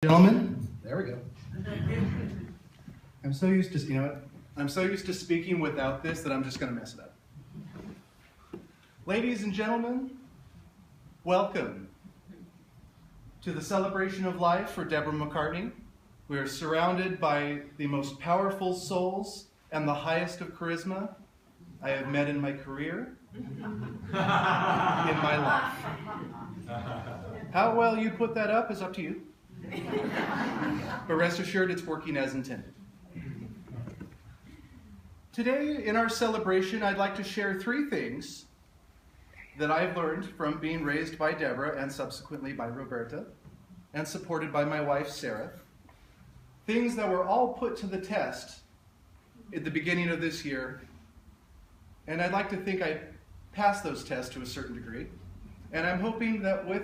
Gentlemen, there we go. I'm so used to, I'm so used to speaking without this that I'm just going to mess it up. Ladies and gentlemen, welcome to the celebration of life for Debra McCartney. We are surrounded by the most powerful souls and the highest of charisma I have met in my career, in my life. How well you put that up is up to you. But rest assured, it's working as intended. Today, in our celebration, I'd like to share 3 things that I've learned from being raised by Debra and subsequently by Roberta and supported by my wife, Sarah. Things that were all put to the test at the beginning of this year. And I'd like to think I passed those tests to a certain degree. And I'm hoping that with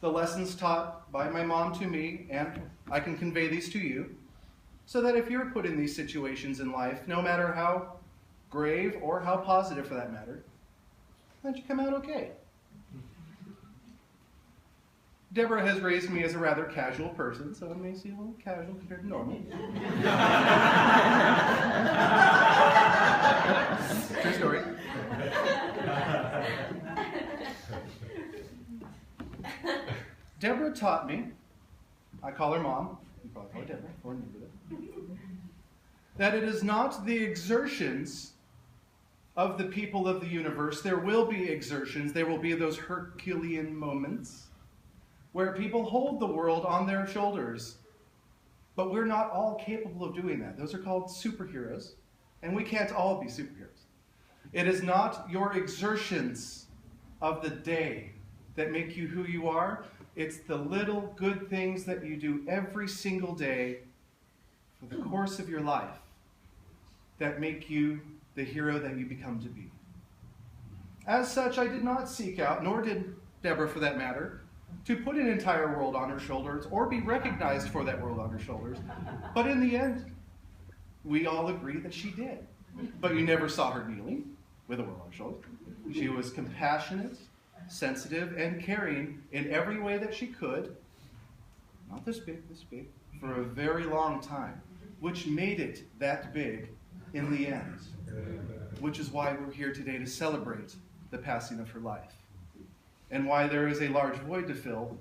the lessons taught by my mom to me, and I can convey these to you, so that if you're put in these situations in life, no matter how grave or how positive for that matter, that you come out okay. Debra has raised me as a rather casual person, so it may seem a little casual compared to normal. True story. Debra taught me, I call her Mom, you probably call her Debra, or remember that it is not the exertions of the people of the universe. There will be exertions, there will be those Herculean moments where people hold the world on their shoulders. But we're not all capable of doing that. Those are called superheroes, and we can't all be superheroes. It is not your exertions of the day that make you who you are. It's the little good things that you do every single day for the course of your life that make you the hero that you become to be. As such, I did not seek out, nor did Debra for that matter, to put an entire world on her shoulders or be recognized for that world on her shoulders. But in the end, we all agree that she did. But you never saw her kneeling with a world on her shoulders. She was compassionate, sensitive, and caring in every way that she could, not this big, for a very long time, which made it that big in the end, which is why we're here today to celebrate the passing of her life. And why there is a large void to fill,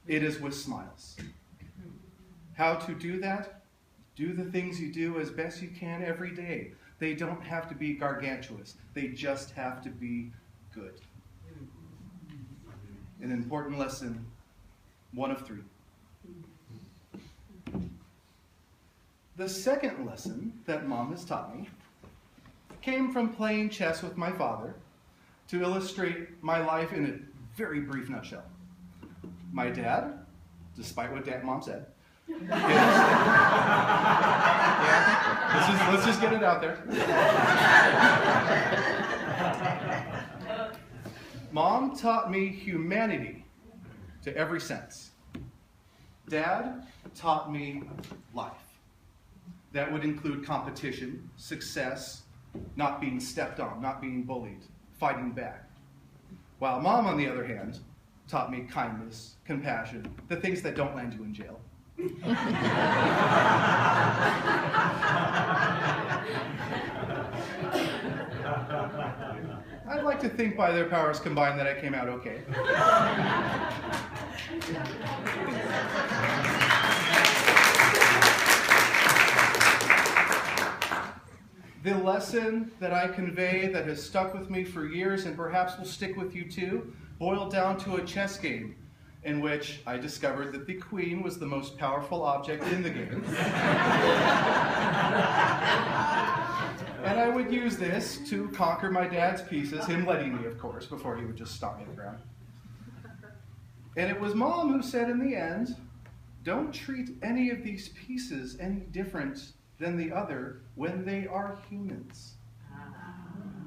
it is with smiles. How to do that? Do the things you do as best you can every day. They don't have to be gargantuous. They just have to be good. An important lesson, one of 3. The second lesson that Mom has taught me came from playing chess with my father to illustrate my life in a very brief nutshell. My dad, despite what Mom said, let's just get it out there. Mom taught me humanity to every sense. Dad taught me life. That would include competition, success, not being stepped on, not being bullied, fighting back. While Mom, on the other hand, taught me kindness, compassion, the things that don't land you in jail. I'd like to think by their powers combined that I came out okay. The lesson that I convey that has stuck with me for years and perhaps will stick with you too, boiled down to a chess game in which I discovered that the queen was the most powerful object in the game. And I would use this to conquer my dad's pieces, him letting me, of course, before he would just stomp me on the ground. And it was Mom who said in the end, don't treat any of these pieces any different than the other when they are humans.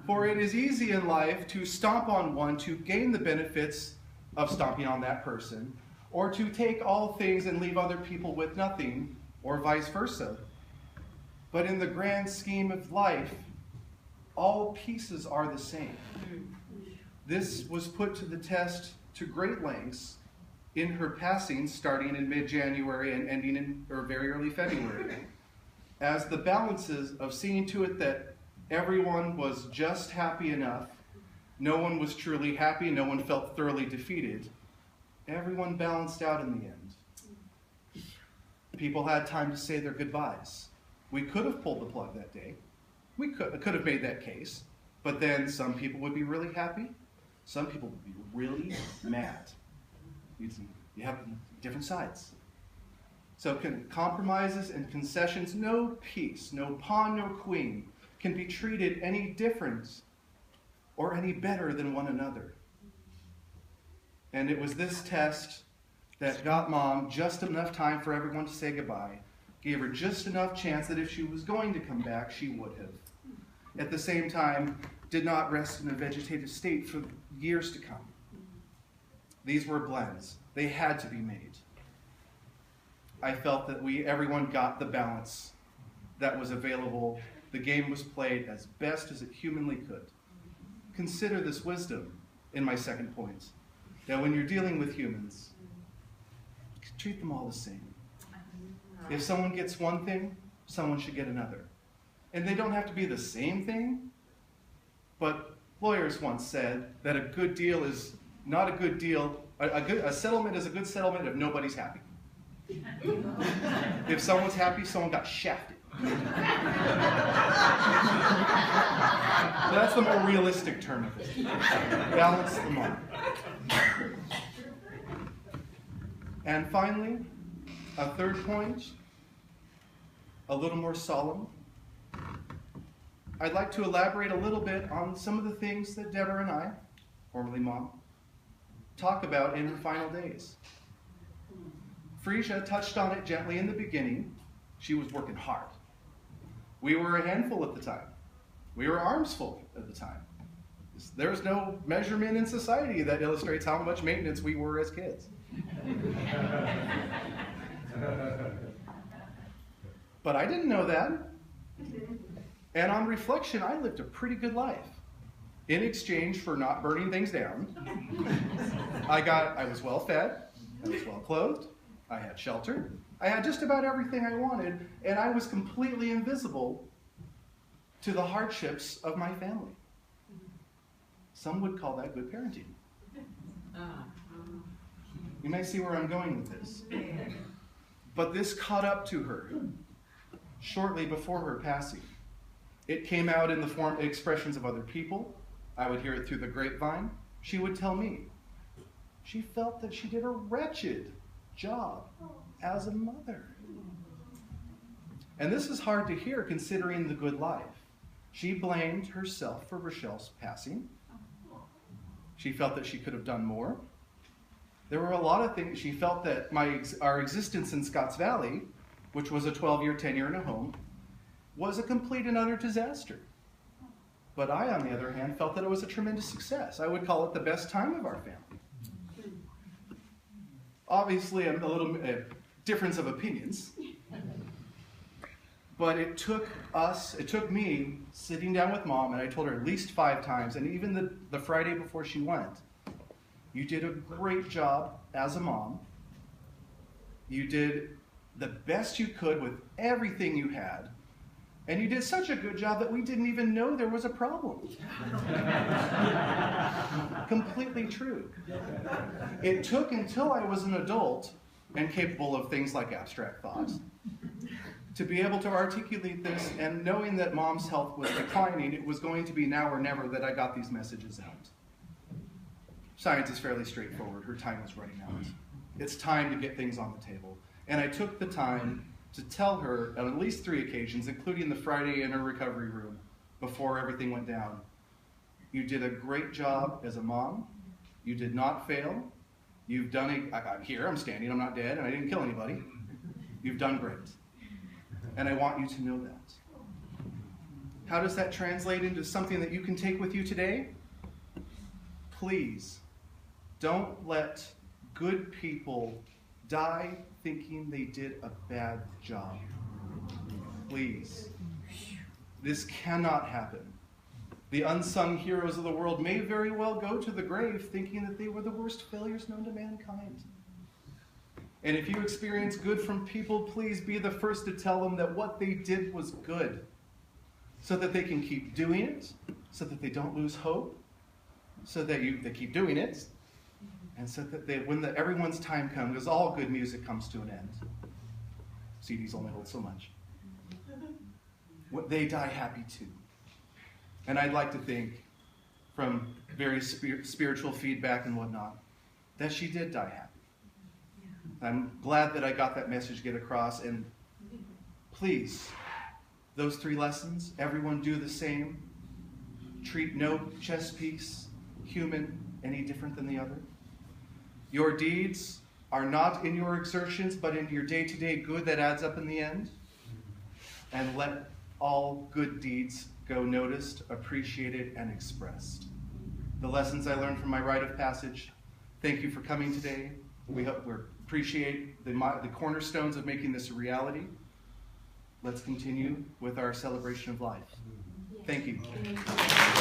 For it is easy in life to stomp on one to gain the benefits of stomping on that person, or to take all things and leave other people with nothing, or vice versa. But in the grand scheme of life, all pieces are the same. This was put to the test to great lengths in her passing, starting in mid-January and ending in very early February, as the balances of seeing to it that everyone was just happy enough, no one was truly happy, no one felt thoroughly defeated, everyone balanced out in the end. People had time to say their goodbyes. We could have pulled the plug that day. We could have made that case. But then some people would be really happy. Some people would be really mad. You have different sides. So compromises and concessions, no piece, no pawn, no queen, can be treated any different or any better than one another. And it was this test that got Mom just enough time for everyone to say goodbye, gave her just enough chance that if she was going to come back, she would have. At the same time, did not rest in a vegetative state for years to come. These were blends. They had to be made. I felt that everyone got the balance that was available. The game was played as best as it humanly could. Consider this wisdom in my second point, that when you're dealing with humans, treat them all the same. If someone gets one thing, someone should get another. And they don't have to be the same thing, but lawyers once said that a good deal is not a good deal. A settlement is a good settlement if nobody's happy. If someone's happy, someone got shafted. So that's the more realistic term of it. Balance them all. And finally, a third point, a little more solemn. I'd like to elaborate a little bit on some of the things that Debra and I, formerly Mom, talk about in her final days. Frisia touched on it gently in the beginning. She was working hard. We were a handful at the time. We were arms full at the time. There's no measurement in society that illustrates how much maintenance we were as kids. But I didn't know that. And on reflection, I lived a pretty good life. In exchange for not burning things down, I was well fed, I was well clothed, I had shelter, I had just about everything I wanted, and I was completely invisible to the hardships of my family. Some would call that good parenting. You may see where I'm going with this. But this caught up to her shortly before her passing. It came out in the form of expressions of other people. I would hear it through the grapevine. She would tell me. She felt that she did a wretched job as a mother. And this is hard to hear considering the good life. She blamed herself for Rochelle's passing. She felt that she could have done more. There were a lot of things. She felt that our existence in Scotts Valley, which was a 12-year tenure in a home, was a complete and utter disaster. But I, on the other hand, felt that it was a tremendous success. I would call it the best time of our family. Obviously, a little difference of opinions. But it took me sitting down with Mom, and I told her at least 5 times, and even the Friday before she went, you did a great job as a mom. You did the best you could with everything you had. And you did such a good job that we didn't even know there was a problem. Completely true. It took until I was an adult and capable of things like abstract thoughts to be able to articulate this, and knowing that Mom's health was declining, it was going to be now or never that I got these messages out. Science is fairly straightforward. Her time was running out. It's time to get things on the table. And I took the time to tell her on at least 3 occasions, including the Friday in her recovery room, before everything went down. You did a great job as a mom. You did not fail. You've done I'm here, I'm standing, I'm not dead, and I didn't kill anybody. You've done great. And I want you to know that. How does that translate into something that you can take with you today? Please, don't let good people die thinking they did a bad job. Please. This cannot happen. The unsung heroes of the world may very well go to the grave thinking that they were the worst failures known to mankind. And if you experience good from people, please be the first to tell them that what they did was good, so that they can keep doing it, so that they don't lose hope, so that they keep doing it, and so that when everyone's time comes, because all good music comes to an end. CDs only hold so much. They die happy too. And I'd like to think, from very spiritual feedback and whatnot, that she did die happy. I'm glad that I got that message get across, and please, those 3 lessons, everyone do the same. Treat no chess piece, human, any different than the other. Your deeds are not in your exertions, but in your day-to-day good that adds up in the end. And let all good deeds go noticed, appreciated, and expressed. The lessons I learned from my rite of passage. Thank you for coming today. We appreciate the cornerstones of making this a reality. Let's continue with our celebration of life. Thank you.